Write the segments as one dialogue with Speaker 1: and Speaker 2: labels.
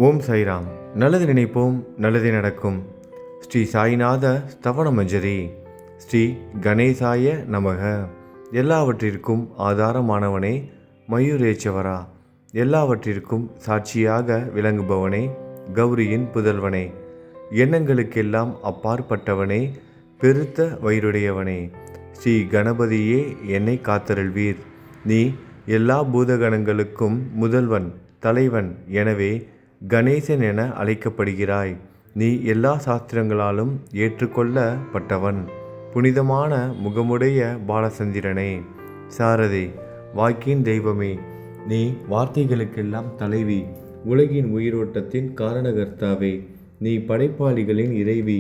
Speaker 1: ஓம் சாய்ராம். நல்லது நினைப்போம், நல்லதே நடக்கும். ஸ்ரீ சாய்நாத ஸ்தவன மஞ்சரி. ஸ்ரீ கணேசாய நமக. எல்லாவற்றிற்கும் ஆதாரமானவனே, மயூரேச்சவரா, எல்லாவற்றிற்கும் சாட்சியாக விளங்குபவனே, கௌரியின் புதல்வனே, எண்ணங்களுக்கெல்லாம் அப்பாற்பட்டவனே, பெருத்த வயிறுடையவனே, ஸ்ரீ கணபதியே என்னை காத்தருள்வீர். நீ எல்லா பூதகணங்களுக்கும் முதல்வன், தலைவன். எனவே கணேசன் என அழைக்கப்படுகிறாய். நீ எல்லா சாஸ்திரங்களாலும் ஏற்றுக்கொள்ளப்பட்டவன். புனிதமான முகமுடைய பாலசந்திரனே, சாரதே, வாக்கின் தெய்வமே, நீ வார்த்தைகளுக்கெல்லாம் தலைவி, உலகின் உயிரோட்டத்தின் காரணகர்த்தாவே, நீ படைப்பாளிகளின் இறைவி,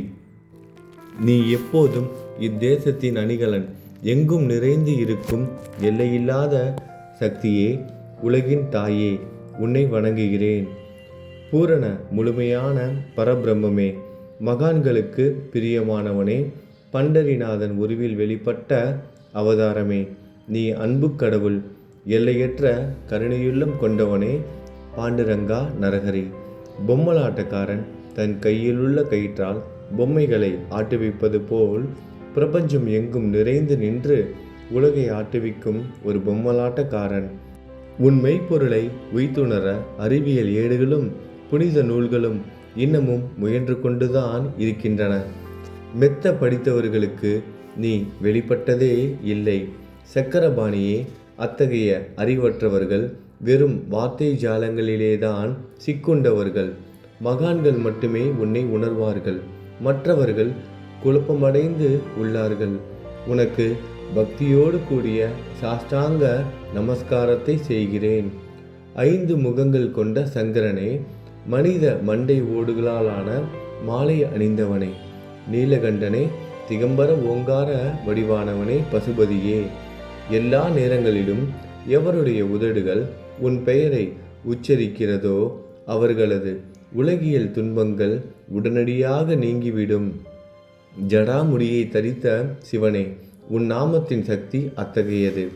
Speaker 1: நீ எப்போதும் இத்தேசத்தின் அணிகலன், எங்கும் நிறைந்து இருக்கும் எல்லையில்லாத சக்தியே, உலகின் தாயே, உன்னை வணங்குகிறேன். பூரண முழுமையான பரபிரம்மே, மகான்களுக்கு பிரியமானவனே, பண்டரிநாதன் உருவில் வெளிப்பட்ட அவதாரமே, நீ அன்பு கடவுள், எல்லையற்ற கருணையுள்ளம் கொண்டவனே, பாண்டுரங்கா நரஹரி. பொம்மலாட்டக்காரன் தன் கையிலுள்ள கயிற்றால் பொம்மைகளை ஆட்டுவிப்பது போல் பிரபஞ்சம் எங்கும் நிறைந்து நின்று உலகை ஆட்டுவிக்கும் ஒரு பொம்மலாட்டக்காரன். உன் மெய்ப்பொருளை உய்த்துணர அறிவியல் ஏடுகளும் புனித நூல்களும் இன்னமும் முயன்று கொண்டுதான் இருக்கின்றன. மெத்த படித்தவர்களுக்கு நீ வெளிப்பட்டதே இல்லை. சக்கரபாணியே, அத்தகைய அறிவற்றவர்கள் வெறும் வார்த்தை ஜாலங்களிலேதான் சிக்குண்டவர்கள். மகான்கள் மட்டுமே உன்னை உணர்வார்கள். மற்றவர்கள் குழப்பமடைந்து உள்ளார்கள். உனக்கு பக்தியோடு கூடிய சாஷ்டாங்க நமஸ்காரத்தை செய்கிறேன். 5 முகங்கள் கொண்ட சங்கரனே, மனித மண்டை ஓடுகளாலான மாலை அணிந்தவனே, நீலகண்டனே, திகம்பர ஓங்கார வடிவானவனே, பசுபதியே, எல்லா நேரங்களிலும் எவருடைய உதடுகள் உன் பெயரை உச்சரிக்கிறதோ அவர்களது உலகியல் துன்பங்கள் உடனடியாக நீங்கிவிடும். ஜடாமுடியை தரித்த சிவனே, உன் நாமத்தின் சக்தி அத்தகையது.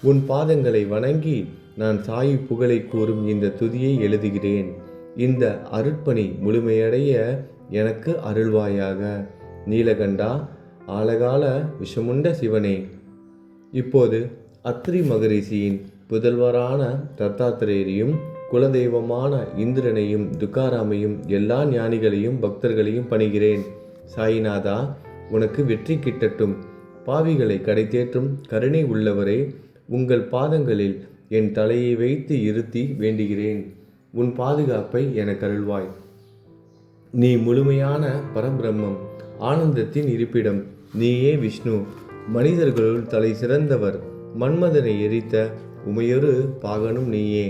Speaker 1: உன் பாதங்களை வணங்கி நான் சாயி புகழை கூறும் இந்த துதியை எழுதுகிறேன். இந்த அருட்பணி முழுமையடைய எனக்கு அருள்வாயாக. நீலகண்டா, ஆலகால விஷமுண்ட சிவனே. இப்போது அத்ரி மகரிஷியின் புதல்வரான தத்தாத்திரேயரையும் குலதெய்வமான இந்திரனையும் துக்காராமையும் எல்லா ஞானிகளையும் பக்தர்களையும் பணிகிறேன். சாயிநாதா, உனக்கு வெற்றி கிட்டட்டும். பாவிகளை கடைத்தேற்றும் கருணை உள்ளவரே, உங்கள் பாதங்களில் என் தலையை வைத்து இருத்தி வேண்டுகிறேன். உன் பாதுகாப்பை எனக்கு அருள்வாய். நீ முழுமையான பரபிரம்மம், ஆனந்தத்தின் இருப்பிடம். நீயே விஷ்ணு, மனிதர்களுள் தலை சிறந்தவர். மன்மதனை எரித்த உமையொரு பாகனும் நீயே.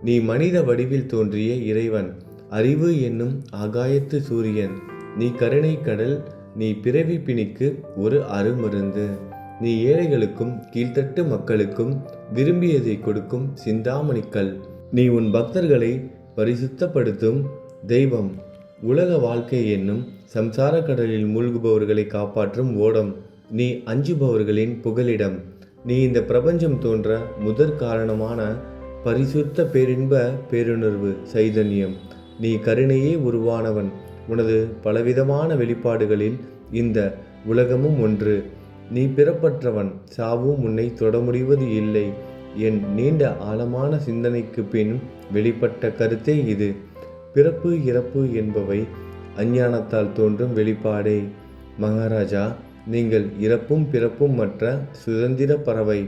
Speaker 1: நீ மனித வடிவில் தோன்றிய இறைவன், அறிவு என்னும் ஆகாயத்து சூரியன். நீ கருணை கடல், நீ பிறவி பிணிக்கு ஒரு அருமருந்து. நீ ஏழைகளுக்கும் கீழ்த்தட்டு மக்களுக்கும் விரும்பியதை கொடுக்கும் சிந்தாமணிக்கல். நீ உன் பக்தர்களை பரிசுத்தப்படுத்தும் தெய்வம். உலக வாழ்க்கை என்னும் சம்சார கடலில் மூழ்குபவர்களை காப்பாற்றும் ஓடம். நீ அஞ்சுபவர்களின் புகலிடம். நீ இந்த பிரபஞ்சம் தோன்ற முதற் காரணமான பரிசுத்த பேரின்ப பேருணர்வு சைதன்யம். நீ கருணையே உருவானவன். உனது பலவிதமான வெளிப்பாடுகளில் இந்த உலகமும் ஒன்று. நீ பிறப்பற்றவன், சாவும் உன்னை தொட முடிவது இல்லை. என் நீண்ட ஆழமான சிந்தனைக்கு பின் வெளிப்பட்ட கருத்தே இது. பிறப்பு இறப்பு என்பவை அஞ்ஞானத்தால் தோன்றும் வெளிப்பாடே. மகாராஜா, நீங்கள் இறப்பும் பிறப்பும் மற்ற சுதந்திர பறவை.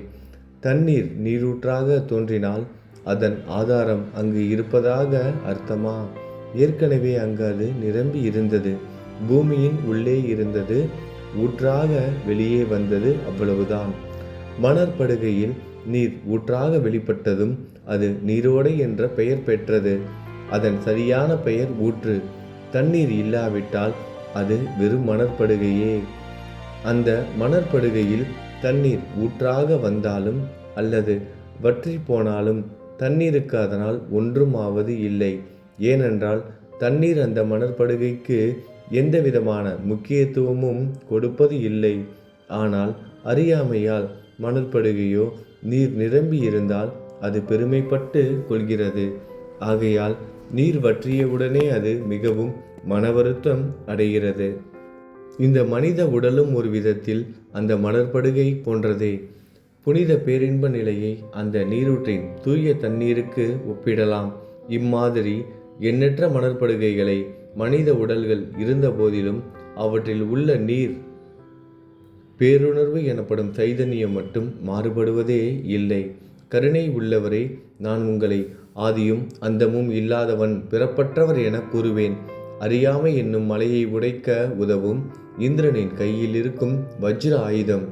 Speaker 1: தண்ணீர் நீரூற்றாக தோன்றினால் அதன் ஆதாரம் அங்கு இருப்பதாக அர்த்தமா? ஏற்கனவே அங்கு அது நிரம்பி இருந்தது. பூமியின் உள்ளே இருந்தது, ஊற்றாக வெளியே வந்தது, அவ்வளவுதான். மணற்படுகையில் நீர் ஊற்றாக வெளிப்பட்டதும் அது நீரோடை என்ற பெயர் பெற்றது. அதன் சரியான பெயர் ஊற்று. தண்ணீர் இல்லாவிட்டால் அது வெறும் மணற்படுகையே. அந்த மணற்படுகையில் தண்ணீர் ஊற்றாக வந்தாலும் அல்லது வற்றி போனாலும் தண்ணீருக்கு அதனால் ஒன்றும் ஆவது இல்லை. ஏனென்றால் தண்ணீர் அந்த மணற்படுகைக்கு எந்த விதமான முக்கியத்துவமும் கொடுப்பது இல்லை. ஆனால் அறியாமையால் மணற்படுகையோ நீர் நிரம்பி இருந்தால் அது பெருமைப்பட்டு கொள்கிறது. ஆகையால் நீர் வற்றியவுடனே அது மிகவும் மனவருத்தம் அடைகிறது. இந்த மனித உடலும் ஒரு விதத்தில் அந்த மணற்படுகை போன்றதே. புனித பேரின்ப நிலையை அந்த நீரூற்றின் தூய தண்ணீருக்கு ஒப்பிடலாம். இம்மாதிரி எண்ணற்ற மணற்படுகைகளை மனித உடல்கள் இருந்த போதிலும் அவற்றில் உள்ள நீர் பேருணர்வு எனப்படும் சைதன்யம் மட்டும் மாறுபடுவதே இல்லை. கருணை உள்ளவரே, நான் உங்களை ஆதியும் அந்தமும் இல்லாதவன், பிறப்பற்றவர் என கூறுவேன். அறியாமை என்னும் மலையை உடைக்க உதவும் இந்திரனின் கையில் இருக்கும் வஜ்ர ஆயுதம்.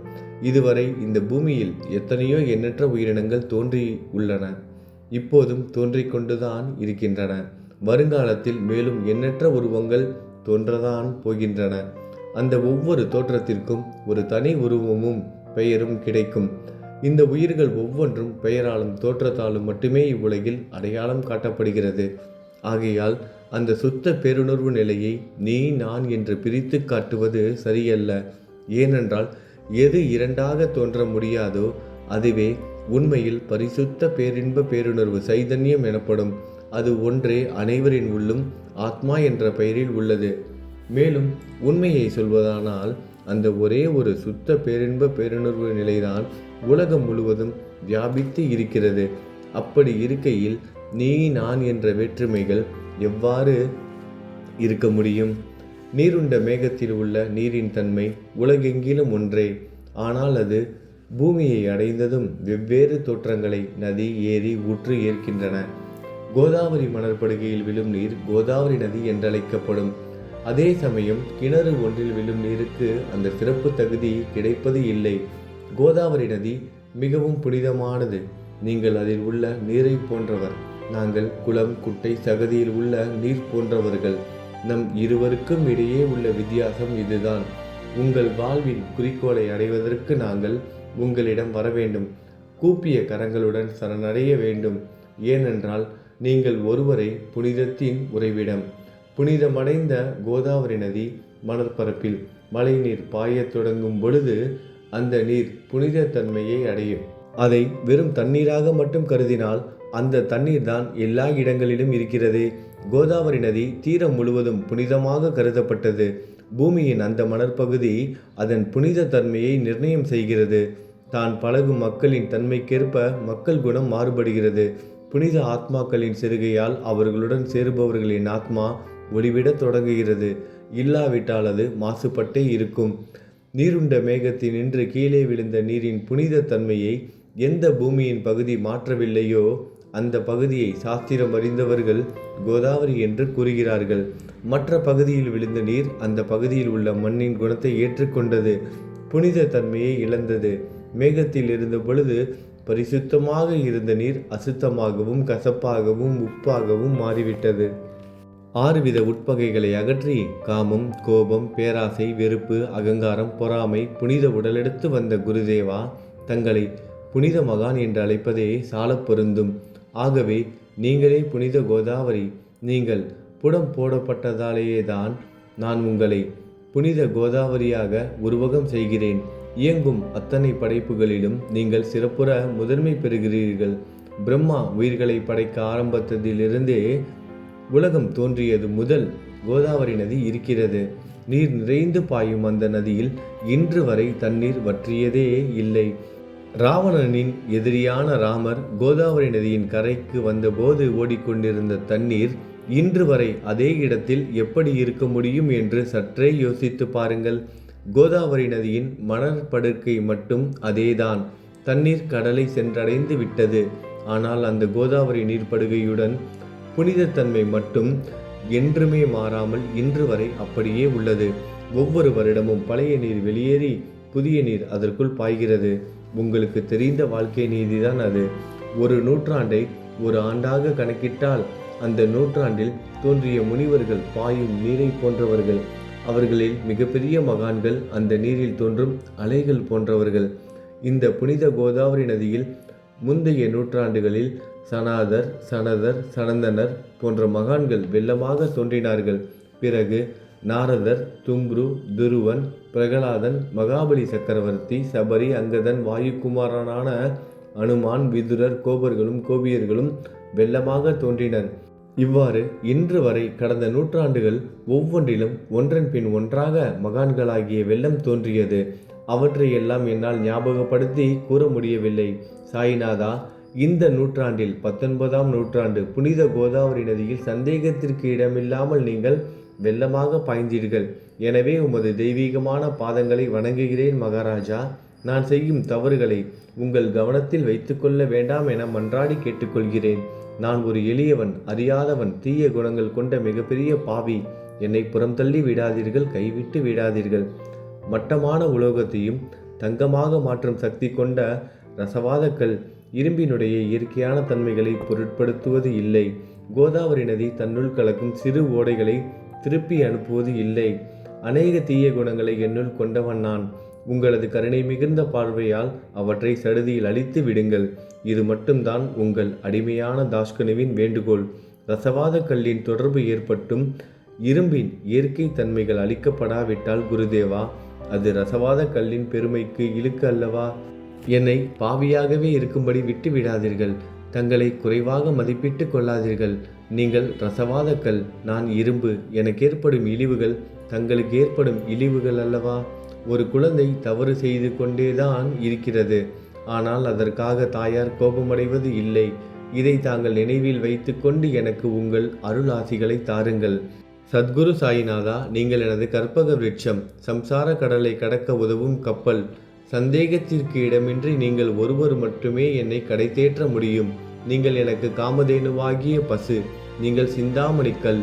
Speaker 1: இதுவரை இந்த பூமியில் எத்தனையோ எண்ணற்ற உயிரினங்கள் தோன்றி உள்ளன, இப்போதும் தோன்றிக் கொண்டுதான் இருக்கின்றன. வருங்காலத்தில் மேலும் எண்ணற்ற உருவங்கள் தோன்றதான் போகின்றன. அந்த ஒவ்வொரு தோற்றத்திற்கும் ஒரு தனி உருவமும் பெயரும் கிடைக்கும். இந்த உயிர்கள் ஒவ்வொன்றும் பெயராலும் தோற்றத்தாலும் மட்டுமே இவ்வுலகில் அடையாளம் காட்டப்படுகிறது. ஆகையால் அந்த சுத்த பேருணர்வு நிலையை நீ நான் என்று பிரித்து காட்டுவது சரியல்ல. ஏனென்றால் எது இரண்டாக தோன்ற முடியாதோ அதுவே உண்மையில் பரிசுத்த பேரின்ப பேருணர்வு சைதன்யம் எனப்படும். அது ஒன்றே அனைவரின் உள்ளும் ஆத்மா என்ற பெயரில் உள்ளது. மேலும் உண்மையை சொல்வதானால் அந்த ஒரே ஒரு சுத்த பேரின்ப பேருணர்வு நிலைதான் உலகம் முழுவதும் வியாபித்து இருக்கிறது. அப்படி இருக்கையில் நீ நான் என்ற வேற்றுமைகள் எவ்வாறு இருக்க முடியும்? நீருண்ட மேகத்தில் உள்ள நீரின் தன்மை உலகெங்கிலும் ஒன்றே. ஆனால் அது பூமியை அடைந்ததும் வெவ்வேறு தோற்றங்களை நதி, ஏரி, ஊற்று ஏற்கின்றன. கோதாவரி மணற்படுகையில் விழும் நீர் கோதாவரி நதி என்றழைக்கப்படும். அதே சமயம் கிணறு ஒன்றில் விழும் நீருக்கு அந்த சிறப்பு தகுதி கிடைப்பது இல்லை. கோதாவரி நதி மிகவும் புனிதமானது. நீங்கள் அதில் உள்ள நீரை போன்றவர். நாங்கள் குளம், குட்டை, சகதியில் உள்ள நீர் போன்றவர்கள். நம் இருவருக்கும் இடையே உள்ள வித்தியாசம் இதுதான். உங்கள் வாழ்வின் குறிக்கோளை அடைவதற்கு நாங்கள் உங்களிடம் வர வேண்டும். கூப்பிய கரங்களுடன் சரணடைய வேண்டும். ஏனென்றால் நீங்கள் ஒருவரை புனிதத்தின் உறைவிடம். புனிதமடைந்த கோதாவரி நதி மணற்பரப்பில் மழைநீர் பாயத் தொடங்கும் பொழுது அந்த நீர் புனித தன்மையை அடையும். அதை வெறும் தண்ணீராக மட்டும் கருதினால் அந்த தண்ணீர் தான் எல்லா இடங்களிலும் இருக்கிறது. கோதாவரி நதி தீரம் முழுவதும் புனிதமாக கருதப்பட்டது. பூமியின் அந்த மணற்பகுதி அதன் புனித தன்மையை நிர்ணயம் செய்கிறது. தான் பழகும் மக்களின் தன்மைக்கேற்ப மக்கள் குணம் மாறுபடுகிறது. புனித ஆத்மாக்களின் செருகையால் அவர்களுடன் சேருபவர்களின் ஆத்மா ஒளிவிடத் தொடங்குகிறது. இல்லாவிட்டால் அது மாசுபட்டே இருக்கும். நீருண்ட மேகத்தினின்று கீழே விழுந்த நீரின் புனித தன்மையை எந்த பூமியின் பகுதி மாற்றவில்லையோ அந்த பகுதியை சாஸ்திரம் அறிந்தவர்கள் கோதாவரி என்று கூறுகிறார்கள். மற்ற பகுதியில் விழுந்த நீர் அந்த பகுதியில் உள்ள மண்ணின் குணத்தை ஏற்றுக்கொண்டது, புனித தன்மையை இழந்தது. மேகத்தில் இருந்த பொழுது பரிசுத்தமாக இருந்த நீர் அசுத்தமாகவும் கசப்பாகவும் உப்பாகவும் மாறிவிட்டது. 6 வித உட்பகைகளை அகற்றி காமம், கோபம், பேராசை, வெறுப்பு, அகங்காரம், பொறாமை புனித உடலெடுத்து வந்த குருதேவா தங்களை புனித மகான் என்று அழைப்பதே சாலப் பொருந்தும். ஆகவே நீங்களே புனித கோதாவரி. நீங்கள் புடம் போடப்பட்டதாலேயேதான் நான் உங்களை புனித கோதாவரியாக உருவகம் செய்கிறேன். இயங்கும் அத்தனை படைப்புகளிலும் நீங்கள் சிறப்புற முதன்மை பெறுகிறீர்கள். பிரம்மா உயிர்களை படைக்க ஆரம்பித்ததிலிருந்தே உலகம் தோன்றியது முதல் கோதாவரி நதி இருக்கிறது. நீர் நிறைந்து பாயும் அந்த நதியில் இன்று வரை தண்ணீர் வற்றியதே இல்லை. ராவணனின் எதிரியான ராமர் கோதாவரி நதியின் கரைக்கு வந்தபோது ஓடிக்கொண்டிருந்த தண்ணீர் இன்று வரை அதே இடத்தில் எப்படி இருக்க முடியும் என்று சற்றே யோசித்து பாருங்கள். கோதாவரி நதியின் மணற்படுக்கை மட்டும் அதேதான். தண்ணீர் கடலை சென்றடைந்து விட்டது. ஆனால் அந்த கோதாவரி நீர்ப்படுகையுடன் புனிதத்தன்மை மட்டும் என்றுமே மாறாமல் இன்று வரை அப்படியே உள்ளது. ஒவ்வொரு வருடமும் பழைய நீர் வெளியேறி புதிய நீர் அதற்குள் பாய்கிறது. உங்களுக்கு தெரிந்த வாழ்க்கை நீதிதான் அது. ஒரு நூற்றாண்டை ஒரு ஆண்டாக கணக்கிட்டால் அந்த நூற்றாண்டில் தோன்றிய முனிவர்கள் பாயும் நீரை போன்றவர்கள். அவர்களில் மிகப்பெரிய மகான்கள் அந்த நீரில் தோன்றும் அலைகள் போன்றவர்கள். இந்த புனித கோதாவரி நதியில் முந்தைய நூற்றாண்டுகளில் சனாதர், சனதர், சனந்தனர் போன்ற மகான்கள் வெள்ளமாக தோன்றினார்கள். பிறகு நாரதர், தும்ரு, துருவன், பிரகலாதன், மகாபலி சக்கரவர்த்தி, சபரி, அங்கதன், வாயுகுமாரனான அனுமான், விதுரர், கோபர்களும் கோபியர்களும் வெள்ளமாக தோன்றினர். இவ்வாறு இன்று வரை கடந்த நூற்றாண்டுகள் ஒவ்வொன்றிலும் ஒன்றன் பின் ஒன்றாக மகான்களாகிய வெள்ளம் தோன்றியது. அவற்றையெல்லாம் என்னால் ஞாபகப்படுத்தி கூற முடியவில்லை. சாயிநாதா, இந்த நூற்றாண்டில் 19ஆம் நூற்றாண்டு புனித கோதாவரி நதியில் சந்தேகத்திற்கு இடமில்லாமல் நீங்கள் வெள்ளமாக பாய்ந்தீர்கள். எனவே உமது தெய்வீகமான பாதங்களை வணங்குகிறேன் மகாராஜா. நான் செய்யும் தவறுகளை உங்கள் கவனத்தில் வைத்துக்கொள்ள வேண்டாம் என மன்றாடி கேட்டுக்கொள்கிறேன். நான் ஒரு எளியவன், அறியாதவன், தீய குணங்கள் கொண்ட மிகப்பெரிய பாவி. என்னை புறம் தள்ளி விடாதீர்கள், கைவிட்டு விடாதீர்கள். மட்டமான உலோகத்தையும் தங்கமாக மாற்றும் சக்தி கொண்ட ரசவாதக்கல் இரும்பினுடைய இயற்கையான தன்மைகளை பொருட்படுத்துவது இல்லை. கோதாவரி நதி தன்னுள் கலக்கும் சிறு ஓடைகளை திருப்பி அனுப்புவது இல்லை. அநேக தீய குணங்களை என்னுள் கொண்டவன் நான். உங்களது கருணை மிகுந்த பார்வையால் அவற்றை சடுதியில் அழித்து விடுங்கள். இது மட்டும்தான் உங்கள் அடிமையான தாஷ்கனுவின் வேண்டுகோள். ரசவாத கல்லின் தொடர்பு ஏற்பட்டும் இரும்பின் இயற்கை தன்மைகள் அளிக்கப்படாவிட்டால் குருதேவா, அது ரசவாத கல்லின் பெருமைக்கு இழுக்கு அல்லவா? என்னை பாவியாகவே இருக்கும்படி விட்டு விடாதீர்கள். தங்களை குறைவாக மதிப்பிட்டு கொள்ளாதீர்கள். நீங்கள் ரசவாத கல், நான் இரும்பு. எனக்கு ஏற்படும் இழிவுகள் தங்களுக்கு ஏற்படும் இழிவுகள் அல்லவா? ஒரு குழந்தை தவறு செய்து கொண்டேதான் இருக்கிறது. ஆனால் அதற்காக தாயார் கோபமடைவது இல்லை. இதை தாங்கள் நினைவில் வைத்து கொண்டு எனக்கு உங்கள் அருள் ஆசிகளை தாருங்கள். சத்குரு சாயிநாதா, நீங்கள் எனது கற்பக விருட்சம், சம்சார கடலை கடக்க உதவும் கப்பல். சந்தேகத்திற்கு இடமின்றி நீங்கள் ஒருவர் மட்டுமே என்னை கடைத்தேற்ற முடியும். நீங்கள் எனக்கு காமதேனுவாகிய பசு. நீங்கள் சிந்தாமணிக்கல்,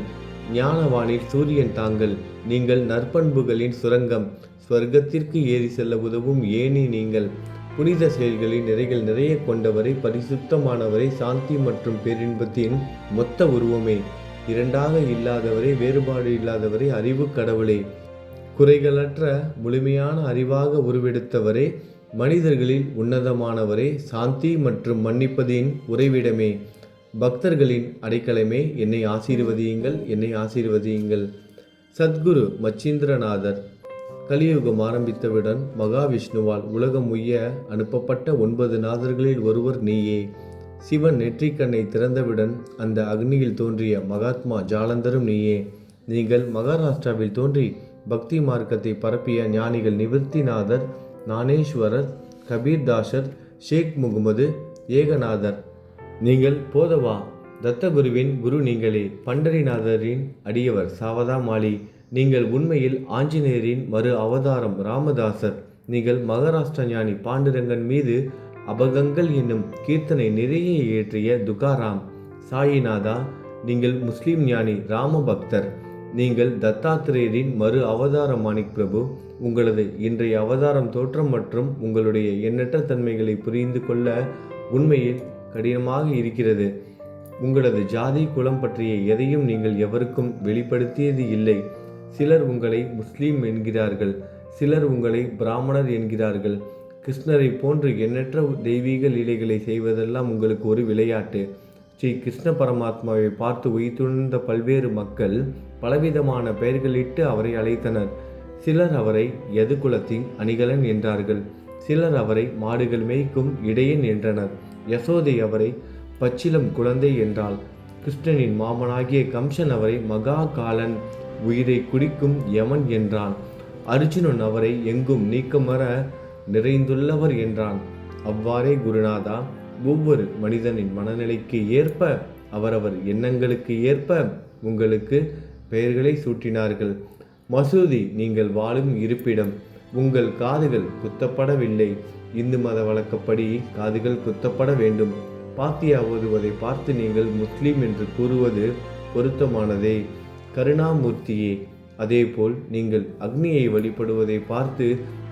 Speaker 1: ஞானவானில் சூரியன் தாங்கள். நீங்கள் நற்பண்புகளின் சுரங்கம், ஸ்வர்க்கத்திற்கு ஏறி செல்ல உதவும் ஏணி நீங்கள். புனித செயல்களின் நிறைகள் நிறைய கொண்டவரை, பரிசுத்தமானவரை, சாந்தி மற்றும் பேரின்பத்தின் மொத்த உருவமே, இரண்டாக இல்லாதவரே, வேறுபாடு இல்லாதவரே, அறிவு கடவுளே, குறைகளற்ற முழுமையான அறிவாக உருவெடுத்தவரே, மனிதர்களில் உன்னதமானவரே, சாந்தி மற்றும் மன்னிப்பதின் உறைவிடமே, பக்தர்களின் அடைக்கலமே, என்னை ஆசீர்வதியுங்கள், என்னை ஆசீர்வதியுங்கள். சத்குரு மச்சீந்திரநாதர். கலியுகம் ஆரம்பித்தவுடன் மகாவிஷ்ணுவால் உலகம் உய்ய அனுப்பப்பட்ட 9 நாதர்களில் ஒருவர் நீயே. சிவன் நெற்றிக்கண்ணை திறந்தவுடன் அந்த அக்னியில் தோன்றிய மகாத்மா ஜாலந்தரும் நீயே. நீங்கள் மகாராஷ்டிராவில் தோன்றி பக்தி மார்க்கத்தை பரப்பிய ஞானிகள் நிவர்த்திநாதர், ஞானேஸ்வரர், கபீர்தாசர், ஷேக் முகமது, ஏகநாதர். நீங்கள் போதவா தத்தகுருவின் குரு நீங்களே. பண்டரிநாதரின் அடியவர் சாவதா மாலி. நீங்கள் உண்மையில் ஆஞ்சநேயரின் மறு அவதாரம் ராமதாசர். நீங்கள் மகாராஷ்டிர ஞானி பாண்டுரங்கன் மீது அபகங்கள் என்னும் கீர்த்தனை நிறைய இயற்றிய துகாராம். சாயிநாதா, நீங்கள் முஸ்லிம் ஞானி ராம பக்தர். நீங்கள் தத்தாத்திரேயரின் மறு அவதாரம் மாணிக் பிரபு. உங்களது இன்றைய அவதாரம் தோற்றம் மற்றும் உங்களுடைய எண்ணற்ற தன்மைகளை புரிந்து கொள்ள உண்மையில் கடினமாக இருக்கிறது. உங்களது ஜாதி குலம் பற்றிய எதையும் நீங்கள் எவருக்கும் வெளிப்படுத்தியது இல்லை. சிலர் உங்களை முஸ்லீம் என்கிறார்கள், சிலர் உங்களை பிராமணர் என்கிறார்கள். கிருஷ்ணரை போன்று எண்ணற்ற தெய்வீக லீலைகளை செய்வதெல்லாம் உங்களுக்கு ஒரு விளையாட்டு. ஸ்ரீ கிருஷ்ண பரமாத்மாவை பார்த்து உயிர்த்துணர்ந்த பல்வேறு மக்கள் பலவிதமான பெயர்களிட்டு அவரை அழைத்தனர். சிலர் அவரை யதுகுலத்தின் அணிகலன் என்றார்கள். சிலர் அவரை மாடுகள் மேய்க்கும் இடையன் என்றனர். யசோதை அவரை பச்சிலம் குழந்தை என்றாள். கிருஷ்ணனின் மாமனாகிய கம்சன் அவரை மகா காலன், உயிரை குடிக்கும் யமன் என்றான். அர்ஜுனன் அவரை எங்கும் நீக்கமர நிறைந்துள்ளவர் என்றான். அவ்வாறே குருநாதா, ஒவ்வொரு மனிதனின் மனநிலைக்கு ஏற்ப, அவரவர் எண்ணங்களுக்கு ஏற்ப உங்களுக்கு பெயர்களை சூட்டினார்கள். மசூதி நீங்கள் வாழும் இருப்பிடம். உங்கள் காதுகள் குத்தப்படவில்லை. இந்து மத வழக்கப்படி காதுகள் குத்தப்பட வேண்டும். பாத்தியா ஓதுவதை பார்த்து நீங்கள் முஸ்லீம் என்று கூறுவது பொருத்தமானதே. கருணாமூர்த்தியே, அதேபோல் நீங்கள் அக்னியை வழிபடுவதை பார்த்து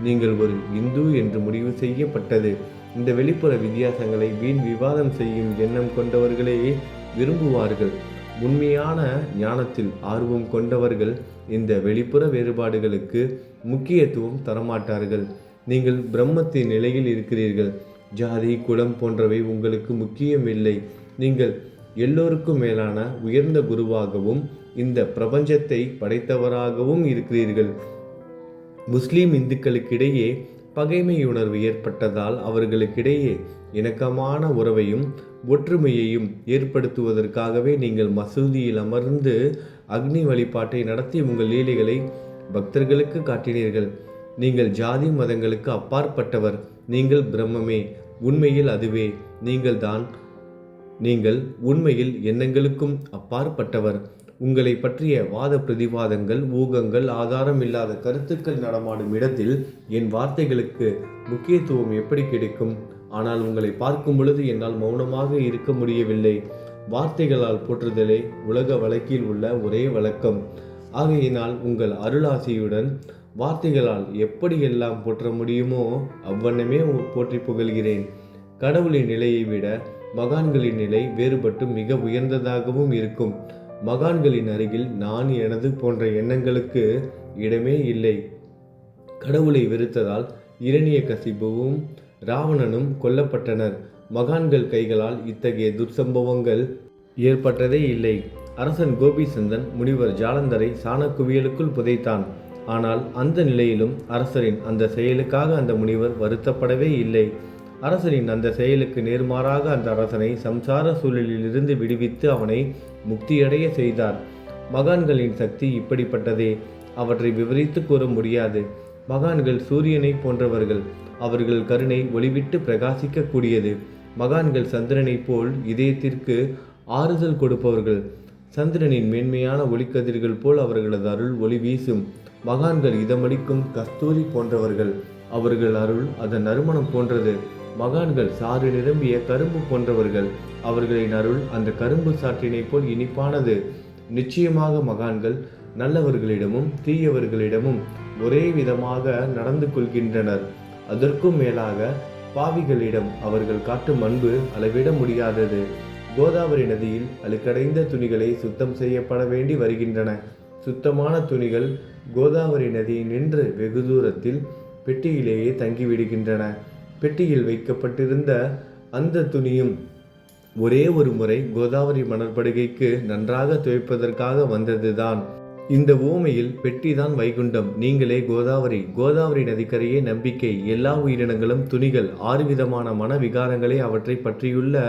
Speaker 1: நீங்கள் ஒரு இந்து என்று முடிவு செய்யப்பட்டது. இந்த வெளிப்புற வித்தியாசங்களை வீண் விவாதம் செய்யும் எண்ணம் கொண்டவர்களே விரும்புவார்கள். உண்மையான ஞானத்தில் ஆர்வம் கொண்டவர்கள் இந்த வெளிப்புற வேறுபாடுகளுக்கு முக்கியத்துவம் தரமாட்டார்கள். நீங்கள் பிரம்மத்தின் நிலையில் இருக்கிறீர்கள். ஜாதி குலம் போன்றவை உங்களுக்கு முக்கியமில்லை. நீங்கள் எல்லோருக்கும் மேலான உயர்ந்த குருவாகவும் இந்த பிரபஞ்சத்தை படைத்தவராகவும் இருக்கிறீர்கள். முஸ்லீம் இந்துக்களுக்கிடையே பகைமை உணர்வு ஏற்பட்டதால் அவர்களுக்கிடையே இணக்கமான உறவையும் ஒற்றுமையையும் ஏற்படுத்துவதற்காகவே நீங்கள் மசூதியில் அமர்ந்து அக்னி வழிபாட்டை நடத்தி உங்கள் லீலைகளை பக்தர்களுக்கு காட்டினீர்கள். நீங்கள் ஜாதி மதங்களுக்கு அப்பாற்பட்டவர். நீங்கள் பிரம்மமே. உண்மையில் அதுவே நீங்கள் உண்மையில் எண்ணங்களுக்கும் அப்பாற்பட்டவர். உங்களை பற்றிய வாத பிரதிவாதங்கள், ஊகங்கள், ஆதாரம் இல்லாத கருத்துக்கள் நடமாடும் இடத்தில் என் வார்த்தைகளுக்கு முக்கியத்துவம் எப்படி கிடைக்கும்? ஆனால் உங்களை பார்க்கும் பொழுது என்னால் மௌனமாக இருக்க முடியவில்லை. வார்த்தைகளால் போற்றுதலே உலக வழக்கில் உள்ள ஒரே வழக்கம். ஆகையினால் உங்கள் அருளாசியுடன் வார்த்தைகளால் எப்படியெல்லாம் போற்ற முடியுமோ அவ்வண்ணமே போற்றி புகழ்கிறேன். கடவுளின் நிலையை விட மகான்களின் நிலை வேறுபட்டு மிக உயர்ந்ததாகவும் இருக்கும். மகான்களின் அருகில் நான், எனது போன்ற எண்ணங்களுக்கு இடமே இல்லை. கடவுளை வெறுத்ததால் இரணியகசிபுவும் ராவணனும் கொல்லப்பட்டனர். மகான்கள் கைகளால் இத்தகைய துர்சம்பவங்கள் ஏற்பட்டதே இல்லை. அரசன் கோபிசந்தன் முனிவர் ஜாலந்தரை சாணக்குவியலுக்குள் புதைத்தான். ஆனால் அந்த நிலையிலும் அரசரின் அந்த செயலுக்காக அந்த முனிவர் வருத்தப்படவே இல்லை. அரசரின் அந்த செயலுக்கு நேர்மாறாக அந்த அரசனை சம்சார சூழலிலிருந்து விடுவித்து அவனை முக்தியடைய செய்தார். மகான்களின் சக்தி இப்படிப்பட்டதே. அவற்றை விவரித்து கூற முடியாது. மகான்கள் சூரியனை போன்றவர்கள். அவர்கள் கருணை ஒளிவிட்டு பிரகாசிக்கக்கூடியது. மகான்கள் சந்திரனை போல் இதயத்திற்கு ஆறுதல் கொடுப்பவர்கள். சந்திரனின் மேன்மையான ஒளிக்கதிர்கள் போல் அவர்களது அருள் ஒளி வீசும். மகான்கள் இதமளிக்கும் கஸ்தூரி போன்றவர்கள். அவர்கள் அருள் அதன் நறுமணம் போன்றது. மகான்கள் சாறு நிரம்பிய கரும்பு போன்றவர்கள். அவர்களின் அருள் அந்த கரும்பு சாற்றினை போல் இனிப்பானது. நிச்சயமாக மகான்கள் நல்லவர்களிடமும் தீயவர்களிடமும் ஒரே விதமாக நடந்து கொள்கின்றனர். அதற்கும் மேலாக பாவிகளிடம் அவர்கள் காட்டும் அன்பு அளவிட முடியாதது. கோதாவரி நதியில் அழுக்கடைந்த துணிகளை சுத்தம் செய்யப்பட வேண்டி வருகின்றன. சுத்தமான துணிகள் கோதாவரி நதியில் நின்று வெகு தூரத்தில் பெட்டியிலேயே தங்கிவிடுகின்றன. பெட்டியில் வைக்கப்பட்டிருந்த அந்த துணியும் ஒரே ஒரு முறை கோதாவரி மணற்படுகைக்கு நன்றாக துவைப்பதற்காக வந்ததுதான். இந்த ஊமையில் பெட்டிதான் வைகுண்டம், நீங்களே கோதாவரி. கோதாவரி நதிக்கரையே நம்பிக்கை. எல்லா உயிரினங்களும் துணிகள். 6 விதமான மன விகாரங்களே அவற்றை பற்றியுள்ள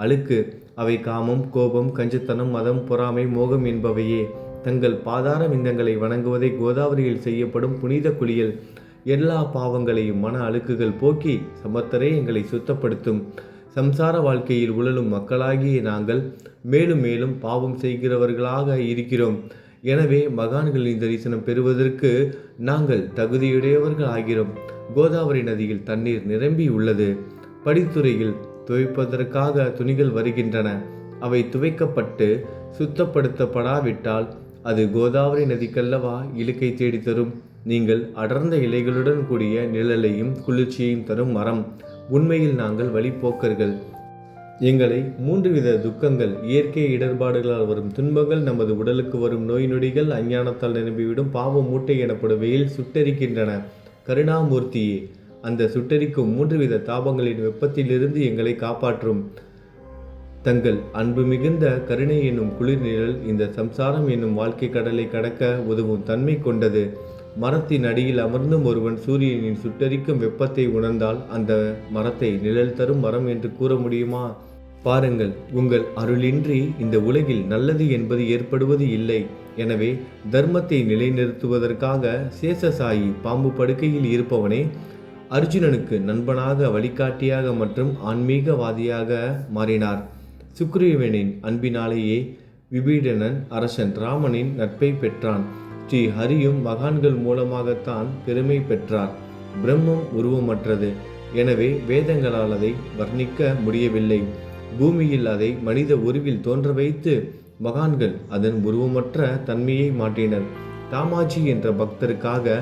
Speaker 1: அழுக்கு. அவை காமம், கோபம், கஞ்சத்தனம், மதம், பொறாமை, மோகம் என்பவையே. தங்கள் பாதார விந்தங்களை வணங்குவதை கோதாவரியில் செய்யப்படும் புனித குளியல் எல்லா பாவங்களையும் மன அழுக்குகள் போக்கி சமத்தரே எங்களை சுத்தப்படுத்தும். சம்சார வாழ்க்கையில் உழலும் மக்களாகிய நாங்கள் மேலும் மேலும் பாவம் செய்கிறவர்களாக இருக்கிறோம். எனவே மகான்களின் தரிசனம் பெறுவதற்கு நாங்கள் தகுதியுடையவர்கள் ஆகிறோம். கோதாவரி நதியில் தண்ணீர் நிரம்பி உள்ளது. படித்துறையில் துவைப்பதற்காக துணிகள் வருகின்றன. அவை துவைக்கப்பட்டு சுத்தப்படுத்தப்படாவிட்டால் அது கோதாவரி நதிக்கல்லவா இழுக்கை தேடி தரும். நீங்கள் அடர்ந்த இலைகளுடன் கூடிய நிழலையும் குளிர்ச்சியையும் தரும் மரம். உண்மையில் நாங்கள் வழிப்போக்கர்கள். எங்களை 3 வித துக்கங்கள், இயற்கை இடர்பாடுகளால் வரும் துன்பங்கள், நமது உடலுக்கு வரும் நோய் நொடிகள், அஞ்ஞானத்தால் நிரம்பிவிடும் பாவ மூட்டை எனப்படும் வெயில் சுட்டரிக்கின்றன. கருணாமூர்த்தியே, அந்த சுட்டரிக்கும் 3 வித தாபங்களின் வெப்பத்திலிருந்து எங்களை காப்பாற்றும். தங்கள் அன்பு மிகுந்த கருணை என்னும் குளிர் நிழல் இந்த சம்சாரம் என்னும் வாழ்க்கை கடலை கடக்க உதவும் தன்மை கொண்டது. மரத்தின் அடியில் அமர்ந்தும் ஒருவன் சூரியனின் சுட்டரிக்கும் வெப்பத்தை உணர்ந்தால் அந்த மரத்தை நிழல் தரும் மரம் என்று கூற முடியுமா? பாருங்கள், உங்கள் அருளின்றி இந்த உலகில் நல்லது என்பது ஏற்படுவது இல்லை. எனவே தர்மத்தை நிலைநிறுத்துவதற்காக சேஷசாயி பாம்பு படுக்கையில் இருப்பவனே அர்ஜுனனுக்கு நண்பனாக, வழிகாட்டியாக மற்றும் ஆன்மீகவாதியாக மாறினார். சுக்ரீவனின் அன்பினாலேயே விபீடனன் அரசன் ராமனின் நட்பை பெற்றான். ஸ்ரீ ஹரியும் மகான்கள் மூலமாகத்தான் பெருமை பெற்றார். பிரம்மம் உருவமற்றது. எனவே வேதங்களால் அதை வர்ணிக்க முடியவில்லை. பூமியில் அதை மனித உருவில் தோன்ற வைத்து மகான்கள் அதன் உருவமற்ற தன்மையை மாற்றினர். தாமாஜி என்ற பக்தருக்காக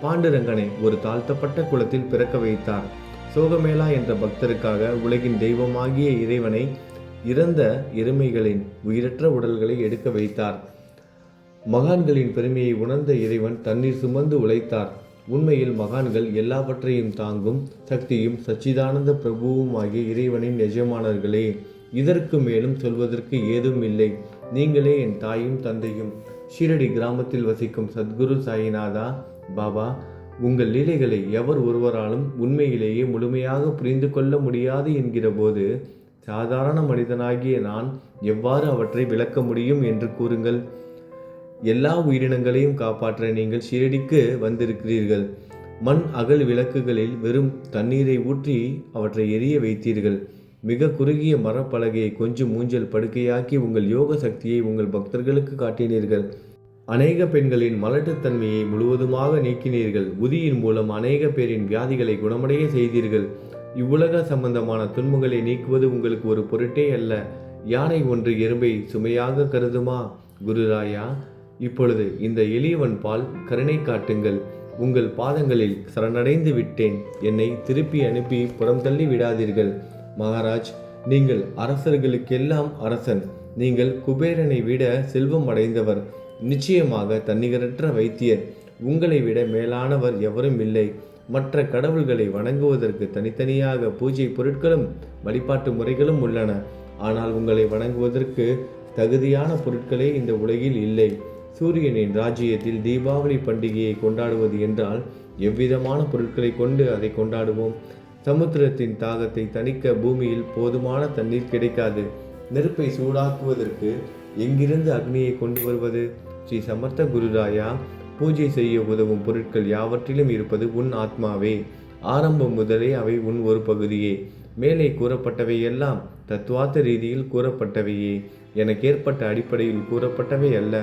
Speaker 1: பாண்டுரங்கனை ஒரு தாழ்த்தப்பட்ட குலத்தில் பிறக்க வைத்தார். சோகமேளா என்ற பக்தருக்காக உலகின் தெய்வமாகிய இறைவனை இறந்த எருமைகளின் உயிரற்ற உடல்களை எடுக்க வைத்தார். மகான்களின் பெருமையை உணர்ந்த இறைவன் தண்ணீர் சுமந்து உழைத்தார். உண்மையில் மகான்கள் எல்லாவற்றையும் தாங்கும் சக்தியும் சச்சிதானந்த பிரபுவும் ஆகிய இறைவனின் எஜமானர்களே. இதற்கு மேலும் சொல்வதற்கு ஏதும் இல்லை. நீங்களே என் தாயும் தந்தையும். ஷீரடி கிராமத்தில் வசிக்கும் சத்குரு சாயிநாதா பாபா, உங்கள் லீலைகளை எவர் ஒருவராலும் உண்மையிலேயே முழுமையாக புரிந்து கொள்ள முடியாது என்கிற போது சாதாரண மனிதனாகிய நான் எவ்வாறு அவற்றை விளக்க முடியும் என்று கூறுங்கள். எல்லா உயிரினங்களையும் காப்பாற்ற நீங்கள் ஷீரடிக்கு வந்திருக்கிறீர்கள். மண் அகல் விளக்குகளில் வெறும் தண்ணீரை ஊற்றி அவற்றை எரிய வைத்தீர்கள். மிக குறுகிய மரப்பலகையை கொஞ்சம் ஊஞ்சல் படுக்கையாக்கி உங்கள் யோக சக்தியை உங்கள் பக்தர்களுக்கு காட்டினீர்கள். அநேக பெண்களின் மலட்டுத்தன்மையை முழுவதுமாக நீக்கினீர்கள். உதியின் மூலம் அநேக பேரின் வியாதிகளை குணமடைய செய்தீர்கள். இவ்வுலக சம்பந்தமான துன்பங்களை நீக்குவது உங்களுக்கு ஒரு பொருட்டே அல்ல. யானை ஒன்று எறும்பை சுமையாக கருதுமா? குருராயா, இப்பொழுது இந்த எளியவன் பால் கருணை காட்டுங்கள். உங்கள் பாதங்களில் சரணடைந்து விட்டேன். என்னை திருப்பி அனுப்பி புறம் தள்ளி விடாதீர்கள். மகாராஜ், நீங்கள் அரசர்களுக்கெல்லாம் அரசன். நீங்கள் குபேரனை விட செல்வம் அடைந்தவர். நிச்சயமாக தன்னிகரற்ற வைத்தியர். உங்களை விட மேலானவர் எவரும் இல்லை. மற்ற கடவுள்களை வணங்குவதற்கு தனித்தனியாக பூஜை பொருட்களும் வழிபாட்டு முறைகளும் உள்ளன. ஆனால் உங்களை வணங்குவதற்கு தகுதியான பொருட்களே இந்த உலகில் இல்லை. சூரியனின் ராஜ்யத்தில் தீபாவளி பண்டிகையை கொண்டாடுவது என்றால் எவ்விதமான பொருட்களை கொண்டு அதை கொண்டாடுவோம்? சமுத்திரத்தின் தாகத்தை தணிக்க பூமியில் போதுமான தண்ணீர் கிடைக்காது. நெருப்பை சூடாக்குவதற்கு எங்கிருந்து அக்னியை கொண்டு வருவது? ஸ்ரீ சமர்த்த குருராயா, பூஜை செய்ய உதவும் பொருட்கள் யாவற்றிலும் இருப்பது உன் ஆத்மாவே. ஆரம்பம் முதலே அவை உன் ஒரு பகுதியே. மேலே கூறப்பட்டவை எல்லாம் தத்துவார்த்த ரீதியில் கூறப்பட்டவையே. எனக்கு ஏற்பட்ட அடிப்படையில் கூறப்பட்டவை அல்ல.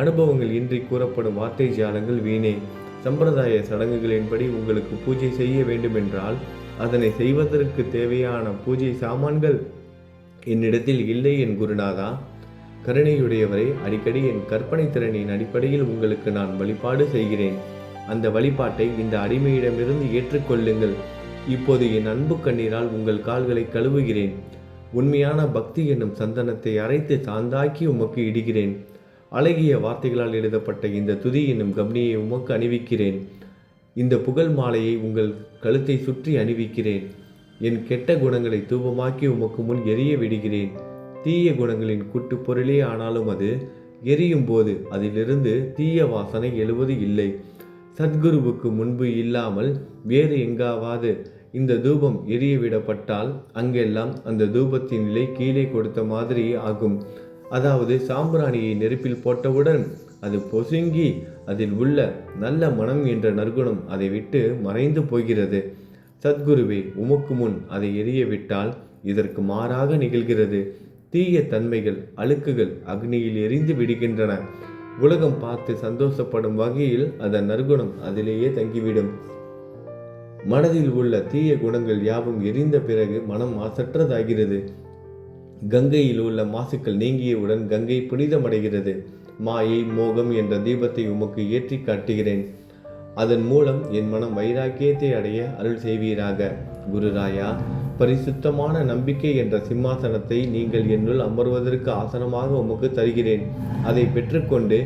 Speaker 1: அனுபவங்கள் இன்றி கூறப்படும் வார்த்தை ஜாலங்கள் வீணே. சம்பிரதாய சடங்குகளின்படி உங்களுக்கு பூஜை செய்ய வேண்டுமென்றால் அதனை செய்வதற்கு தேவையான பூஜை சாமான்கள் என்னிடத்தில் இல்லை என் குருநாதா. கருணையுடையவரை, அடிக்கடி என் கற்பனை திறனின் அடிப்படையில் உங்களுக்கு நான் வழிபாடு செய்கிறேன். அந்த வழிபாட்டை இந்த அடிமையிடமிருந்து ஏற்றுக்கொள்ளுங்கள். இப்போது என் அன்பு கண்ணீரால் உங்கள் கால்களை கழுவுகிறேன். உண்மையான பக்தி என்னும் சந்தனத்தை அரைத்து சாந்தாக்கி உமக்கு இடுகிறேன். அழகிய வார்த்தைகளால் எழுதப்பட்ட இந்த துதி என்னும் கம்னியை உமக்கு அணிவிக்கிறேன். இந்த புகழ் மாலையை உங்கள் கழுத்தை சுற்றி அணிவிக்கிறேன். என் கெட்ட குணங்களை தூபமாக்கி உமக்கு முன் எரிய விடுகிறேன். தீய குணங்களின் கூட்டுப்பொருளே ஆனாலும் அது எரியும் போது அதிலிருந்து தீய வாசனை எழுவது இல்லை. சத்குருவுக்கு முன்பு இல்லாமல் வேறு எங்காவது இந்த தூபம் எரியவிடப்பட்டால் அங்கெல்லாம் அந்த தூபத்தின் நிலை கீழே கொடுத்த மாதிரி ஆகும். அதாவது சாம்பிராணியை நெருப்பில் போட்டவுடன் அது பொசுங்கி அதில் உள்ள நல்ல மனம் என்ற நற்குணம் அதை விட்டு மறைந்து போகிறது. சத்குருவே, உமக்கு முன் அதை எரியவிட்டால் இதற்கு மாறாக நிகழ்கிறது. தீய தன்மைகள், அழுக்குகள் அக்னியில் எரிந்து விடுகின்றன. உலகம் பார்த்து சந்தோஷப்படும் வகையில் அதன் நற்குணம் அதிலேயே தங்கிவிடும். மனதில் உள்ள தீய குணங்கள் யாவும் எரிந்த பிறகு மனம் மாசற்றதாகிறது. கங்கையில் உள்ள மாசுக்கள் நீங்கியவுடன் கங்கை புனிதமடைகிறது. மாயை, மோகம் என்ற தீபத்தை உமக்கு ஏற்றி காட்டுகிறேன். அதன் மூலம் என் மனம் வைராக்கியத்தை அடைய அருள் செய்வீராக. குருராயா, பரிசுத்தமான நம்பிக்கை என்ற சிம்மாசனத்தை நீங்கள் என்னுள் அமர்வதற்கு ஆசனமாக உமக்கு தருகிறேன். அதை பெற்றுக்கொண்டு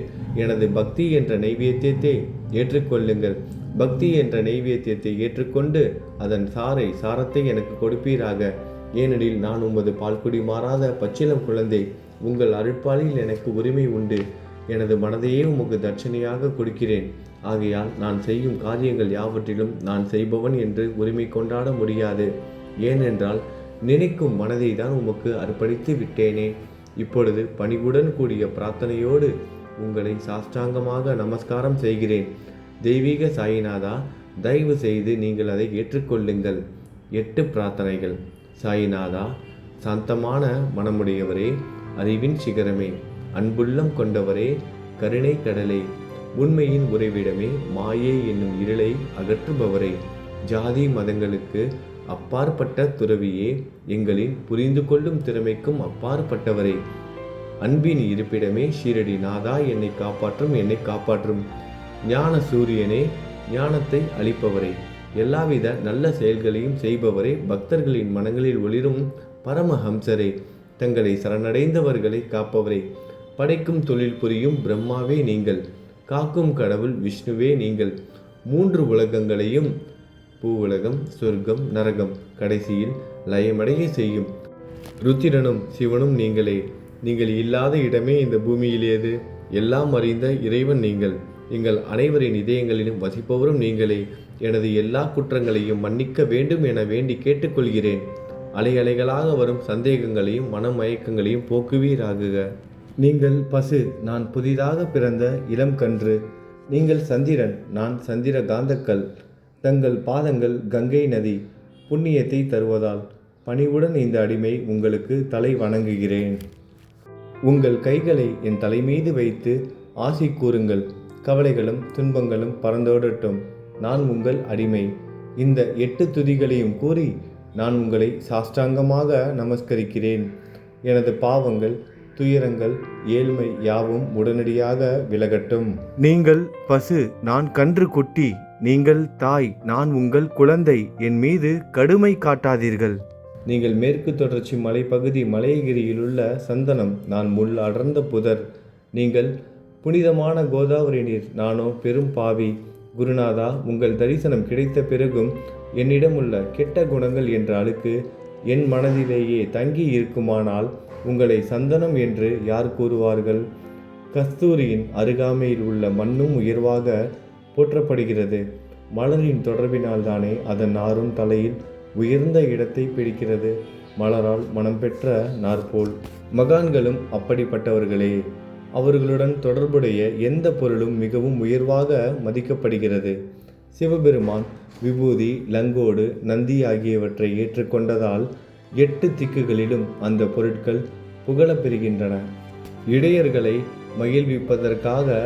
Speaker 1: எனது பக்தி என்ற நைவேத்தியத்தை ஏற்றுக்கொள்ளுங்கள். பக்தி என்ற நைவேத்தியத்தை ஏற்றுக்கொண்டு அதன் சாரத்தை எனக்கு கொடுப்பீராக. ஏனெனில் நான் உமது பால்குடி மாறாத பச்சிலம் குழந்தை. உங்கள் அருட்பாலில் எனக்கு உரிமை உண்டு. எனது மனதையே உமக்கு தட்சணையாக கொடுக்கிறேன். ஆகையால் நான் செய்யும் காரியங்கள் யாவற்றிலும் நான் செய்பவன் என்று உரிமை கொண்டாட முடியாது. ஏனென்றால் நினைக்கும் மனதை தான் உமக்கு அர்ப்பணித்து விட்டேனே. இப்பொழுது பணிவுடன் கூடிய பிரார்த்தனையோடு உங்களை சாஷ்டாங்கமாக நமஸ்காரம் செய்கிறேன். தெய்வீக சாயிநாதா, தயவு செய்து நீங்கள் அதை ஏற்றுக்கொள்ளுங்கள். 8 பிரார்த்தனைகள். சாயிநாதா, சாந்தமான மனமுடையவரே, அறிவின் சிகரமே, அன்புள்ளம் கொண்டவரே, கருணை கடலே, உண்மையின் உறைவிடமே, மாயை என்னும் இருளை அகற்றுபவரே, ஜாதி மதங்களுக்கு அப்பாற்பட்ட துறவியே, எங்களின் புரிந்து கொள்ளும் திறமைக்கும் அப்பாற்பட்டவரே, அன்பின் இருப்பிடமே, ஷீரடி நாதா, என்னை காப்பாற்றும். ஞான சூரியனே, ஞானத்தை அளிப்பவரே, எல்லாவித நல்ல செயல்களையும் செய்பவரே, பக்தர்களின் மனங்களில் ஒளிரும் பரமஹம்சரே, தங்களை சரணடைந்தவர்களை காப்பவரே, படைக்கும் தொழில் புரியும் பிரம்மாவே நீங்கள், காக்கும் கடவுள் விஷ்ணுவே நீங்கள், 3 உலகங்களையும், பூவுலகம், சொர்க்கம், நரகம், கடைசியில் லயமடைய செய்யும் ருத்திரனும் சிவனும் நீங்களே. நீங்கள் இல்லாத இடமே இந்த பூமியில் ஏது? எல்லாம் அறிந்த இறைவன் நீங்கள். எங்கள் அனைவரின் இதயங்களிலும் வசிப்பவரும் நீங்களே. எனது எல்லா குற்றங்களையும் மன்னிக்க வேண்டும் என வேண்டி கேட்டுக்கொள்கிறேன். அலை அலைகளாக வரும் சந்தேகங்களையும் மனமயக்கங்களையும் போக்குவீராகுக. நீங்கள் பசு, நான் புதிதாக பிறந்த இளம் கன்று. நீங்கள் சந்திரன், நான் சந்திர காந்தக்கல். தங்கள் பாதங்கள் கங்கை நதி, புண்ணியத்தை தருவதால் பணிவுடன் இந்த அடிமை உங்களுக்கு தலை வணங்குகிறேன். உங்கள் கைகளை என் தலைமீது வைத்து ஆசி கூறுங்கள். கவலைகளும் துன்பங்களும் பறந்தோடட்டும். நான் உங்கள் அடிமை. இந்த 8 துதிகளையும் கூறி நான் உங்களை சாஷ்டாங்கமாக நமஸ்கரிக்கிறேன். எனது பாவங்கள், துயரங்கள், ஏழ்மை யாவும் உடனடியாக விலகட்டும். நீங்கள் பசு, நான் கன்று குட்டி. நீங்கள் தாய், நான் உங்கள் குழந்தை. என் மீது கடுமை காட்டாதீர்கள். நீங்கள் மேற்கு தொடர்ச்சி மலைப்பகுதி மலையகிரியிலுள்ள சந்தனம், நான் முள் அடர்ந்த புதர். நீங்கள் புனிதமான கோதாவரி நீர், நானோ பெரும் பாவி. குருநாதா, உங்கள் தரிசனம் கிடைத்த பிறகும் என்னிடமுள்ள கெட்ட குணங்கள் என்ற அழுக்கு என் மனதிலேயே தங்கி இருக்குமானால் உங்களை சந்தனம் என்று யார் கூறுவார்கள்? கஸ்தூரியின் அருகாமையில் உள்ள மண்ணும் உயர்வாக போற்றப்படுகிறது. மலரின் தொடர்பினால்தானே அதன் நாரும் தலையில் உயர்ந்த இடத்தை பிடிக்கிறது. மலரால் மனம் பெற்ற நாற்போல் மகான்களும் அப்படிப்பட்டவர்களே. அவர்களுடன் தொடர்புடைய எந்த பொருளும் மிகவும் உயர்வாக மதிக்கப்படுகிறது. சிவபெருமான் விபூதி, லங்கோடு, நந்தி ஆகியவற்றை ஏற்றுக்கொண்டதால் 8 திக்குகளிலும் அந்த பொருட்கள் புகழப்பெறுகின்றன. இடையர்களை மகிழ்விப்பதற்காக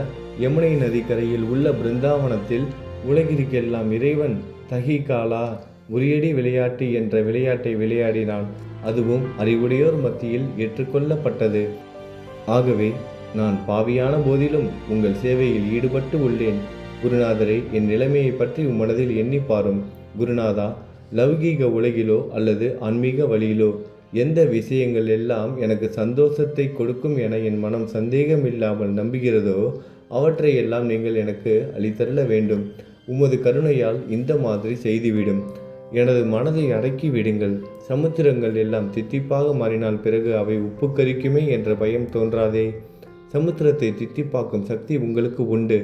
Speaker 1: யமுனை நதிக்கரையில் உள்ள பிருந்தாவனத்தில் உலகிற்கெல்லாம் இறைவன் தகிகாலா உரியடி விளையாட்டு என்ற விளையாட்டை விளையாடினான். அதுவும் அறிவுடையோர் மத்தியில் ஏற்றுக்கொள்ளப்பட்டது. ஆகவே நான் பாவியான போதிலும் உங்கள் சேவையில் ஈடுபட்டு உள்ளேன். குருநாதரை, என் நிலைமையை பற்றி மனதில் எண்ணி பாரும். குருநாதா, லௌகீக உலகிலோ அல்லது ஆன்மீக வழியிலோ எந்த விஷயங்கள் எல்லாம் எனக்கு சந்தோஷத்தை கொடுக்கும் என என் மனம் சந்தேகமில்லாமல் நம்புகிறதோ அவற்றை எல்லாம் நீங்கள் எனக்கு அளித்தருள வேண்டும். உமது கருணையால் இந்த மாதிரி செய்துவிடும். எனது மனதை அடக்கி விடுங்கள். சமுத்திரங்கள் எல்லாம் தித்திப்பாக மாறினால் பிறகு அவை உப்பு கரிக்குமே என்ற பயம் தோன்றாதே. சமுத்திரத்தை தித்திப்பாக்கும் சக்தி உங்களுக்கு உண்டு.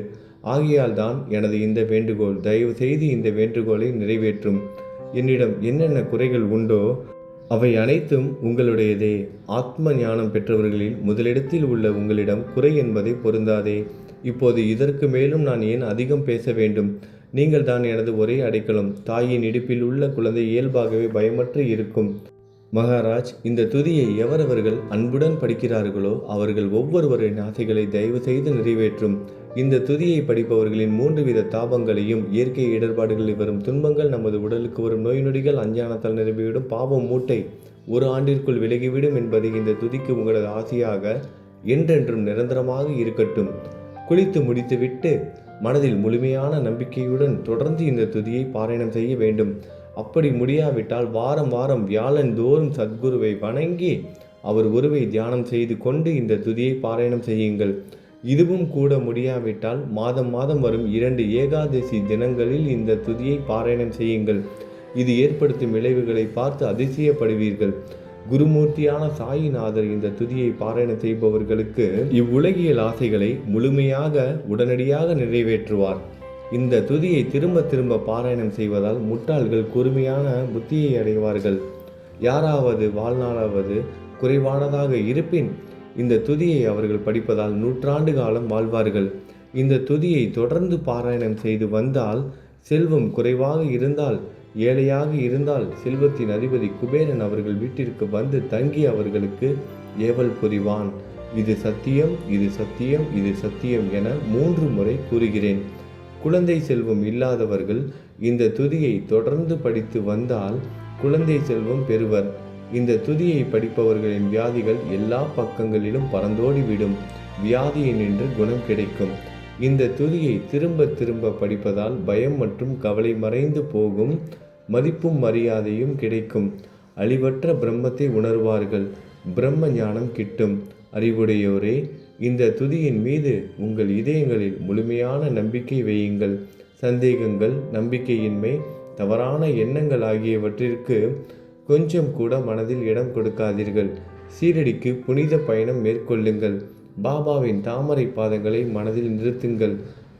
Speaker 1: ஆகையால் தான் எனது இந்த வேண்டுகோள். தயவு செய்து இந்த வேண்டுகோளை நிறைவேற்றும். என்னிடம் என்னென்ன குறைகள் உண்டோ அவை அனைத்தும் உங்களுடையதே. ஆத்ம ஞானம் பெற்றவர்களில் முதலிடத்தில் உள்ள உங்களிடம் குறை என்பதை பொருந்தாதே. இப்போது இதற்கு மேலும் நான் ஏன் அதிகம் பேச வேண்டும்? நீங்கள் தான் எனது ஒரே அடைக்கலம். தாயின் இடுப்பில் உள்ள குழந்தை இயல்பாகவே பயமற்று இருக்கும். மகாராஜ், இந்த துதியை எவரவர்கள் அன்புடன் படிக்கிறார்களோ அவர்கள் ஒவ்வொருவரின் ஆசைகளை தயவு செய்து நிறைவேற்றும். இந்த துதியை படிப்பவர்களின் 3 வித தாபங்களையும், இயற்கை இடர்பாடுகளில் வரும் துன்பங்கள், நமது உடலுக்கு வரும் நோய் நொடிகள், அஞ்ஞானத்தால் நிரம்பிவிடும் பாவம் மூட்டை 1 ஆண்டிற்குள் விலகிவிடும் என்பதை இந்த துதிக்கு உங்களது ஆசையாக என்றென்றும் நிரந்தரமாக இருக்கட்டும். குளித்து முடித்துவிட்டு மனதில் முழுமையான நம்பிக்கையுடன் தொடர்ந்து இந்த துதியை பாராயணம் செய்ய வேண்டும். அப்படி முடியாவிட்டால் வாரம் வாரம் வியாழன் தோறும் சத்குருவை வணங்கி அவர் உருவை தியானம் செய்து கொண்டு இந்த துதியை பாராயணம் செய்யுங்கள். இதுவும் கூட முடியாவிட்டால் மாதம் மாதம் வரும் 2 ஏகாதசி தினங்களில் இந்த துதியை பாராயணம் செய்யுங்கள். இது ஏற்படுத்தும் விளைவுகளை பார்த்து அதிசயப்படுவீர்கள். குருமூர்த்தியான சாயிநாதர் இந்த துதியை பாராயணம் செய்பவர்களுக்கு இவ்வுலகியல் ஆசைகளை முழுமையாக உடனடியாக நிறைவேற்றுவார். இந்த துதியை திரும்ப திரும்ப பாராயணம் செய்வதால் முட்டாள்கள் கூர்மையான புத்தியை அடைவார்கள். யாராவது வாழ்நாளாவது குறைவானதாக இருப்பின் இந்த துதியை அவர்கள் படிப்பதால் 100 ஆண்டு காலம் வாழ்வார்கள். இந்த துதியை தொடர்ந்து பாராயணம் செய்து வந்தால், செல்வம் குறைவாக இருந்தால், ஏழையாக இருந்தால், செல்வத்தின் அதிபதி குபேரன் அவர்கள் வீட்டிற்கு வந்து தங்கி அவர்களுக்கு ஏவல் புரிவான். இது சத்தியம், இது சத்தியம், இது சத்தியம் என 3 முறை கூறுகிறேன். குழந்தை செல்வம் இல்லாதவர்கள் இந்த துதியை தொடர்ந்து படித்து வந்தால் குழந்தை செல்வம் பெறுவர். இந்த துதியை படிப்பவர்களின் வியாதிகள் எல்லா பக்கங்களிலும் பறந்தோடிவிடும். வியாதியை நின்று குணம் கிடைக்கும். இந்த துதியை திரும்ப திரும்ப படிப்பதால் பயம் மற்றும் கவலை மறைந்து போகும். மதிப்பும் மரியாதையும் கிடைக்கும். அழிவற்ற பிரம்மத்தை உணர்வார்கள். பிரம்ம ஞானம் கிட்டும். அறிவுடையோரே, இந்த துதியின் மீது உங்கள் இதயங்களில் முழுமையான நம்பிக்கை வையுங்கள். சந்தேகங்கள், நம்பிக்கையின்மை, தவறான எண்ணங்கள் ஆகியவற்றிற்கு கொஞ்சம் கூட மனதில் இடம் கொடுக்காதீர்கள். சீரடிக்கு புனித பயணம் மேற்கொள்ளுங்கள். பாபாவின் தாமரை பாதங்களை மனதில் நிறுத்துங்கள்.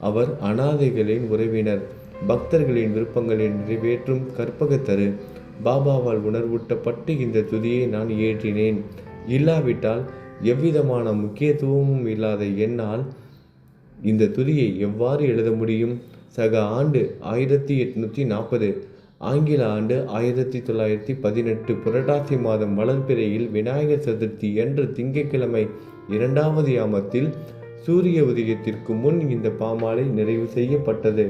Speaker 1: அவர் அனாதைகளின் உறவினர், பக்தர்களின் விருப்பங்களை நிறைவேற்றும் கற்பகத்தரு. பாபாவால் உணர்வூட்டப்பட்டு இந்த துதியை நான் இயற்றினேன். இல்லாவிட்டால் எவ்விதமான முக்கியத்துவமும் இல்லாத என்னால் இந்த துதியை எவ்வாறு எழுத முடியும்? சக ஆண்டு 1840, ஆங்கில ஆண்டு 1918 புரட்டாசி மாதம் வளர்பிறையில் விநாயகர் சதுர்த்தி என்று திங்கட்கிழமை 2வது யாமத்தில் சூரிய உதயத்திற்கு முன் இந்த பாமாலை நிறைவு செய்யப்பட்டது.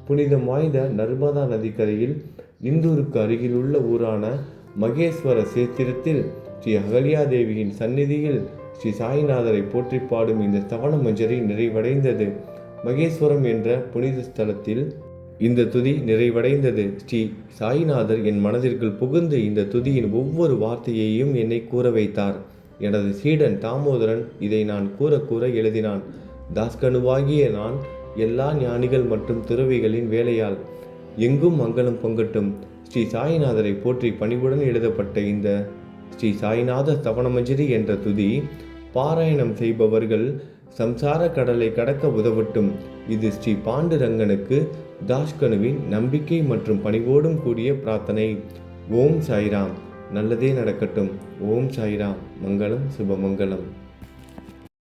Speaker 1: புனிதம் வாய்ந்த நர்மதா நதிக்கரையில் இந்தூருக்கு அருகிலுள்ள ஊரான மகேஸ்வர சேத்திரத்தில் ஸ்ரீ அகல்யாதேவியின் சந்நிதியில் ஸ்ரீ சாய்நாதரை போற்றி பாடும் இந்த ஸ்தவன மஞ்சரி நிறைவடைந்தது. மகேஸ்வரம் என்ற புனித ஸ்தலத்தில் இந்த துதி நிறைவடைந்தது. ஸ்ரீ சாய்நாதர் என் மனதிற்குள் புகுந்து இந்த துதியின் ஒவ்வொரு வார்த்தையையும் என்னை கூற வைத்தார். எனது சீடன் தாமோதரன் இதை நான் கூற எழுதினான். தாஸ்கனுவாகிய நான் எல்லா ஞானிகள் மற்றும் துறவிகளின் வேலையால் எங்கும் மங்களம் பொங்கட்டும். ஸ்ரீ சாய்நாதரை போற்றி பணிவுடன் எழுதப்பட்ட இந்த ஸ்ரீ சாய்நாத ஸ்தவனமஞ்சரி என்ற துதி பாராயணம் செய்பவர்கள் சம்சார கடலை கடக்க உதவட்டும். இது ஸ்ரீ பாண்டுரங்கனுக்கு தாஸ்கனுவின் நம்பிக்கை மற்றும் பணிவோடும் கூடிய பிரார்த்தனை. ஓம் சாய்ராம். நல்லதே நடக்கட்டும். ஓம் சாய்ராம். மங்களம் சுபமங்கலம்.